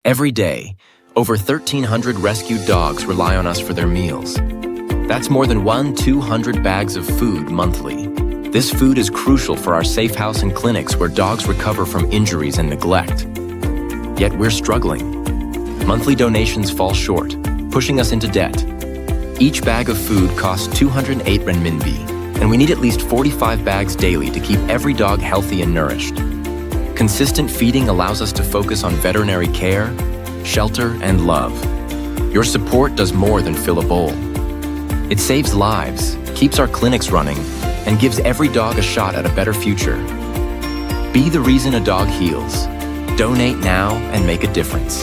Every day, over 1,300 rescued dogs rely on us for their meals. That's more than 200 bags of food monthly. This food is crucial for our Safehouse and clinics where dogs recover from injuries and neglect. Yet we're struggling. Monthly donations fall short, pushing us into debt. Each bag of food costs 208 renminbi, and we need at least 45 bags daily to keep every dog healthy and nourished. Consistent feeding allows us to focus on veterinary care, shelter, and love. Your support does more than fill a bowl. It saves lives, keeps our clinics running, and gives every dog a shot at a better future. Be the reason a dog heals. Donate now and make a difference.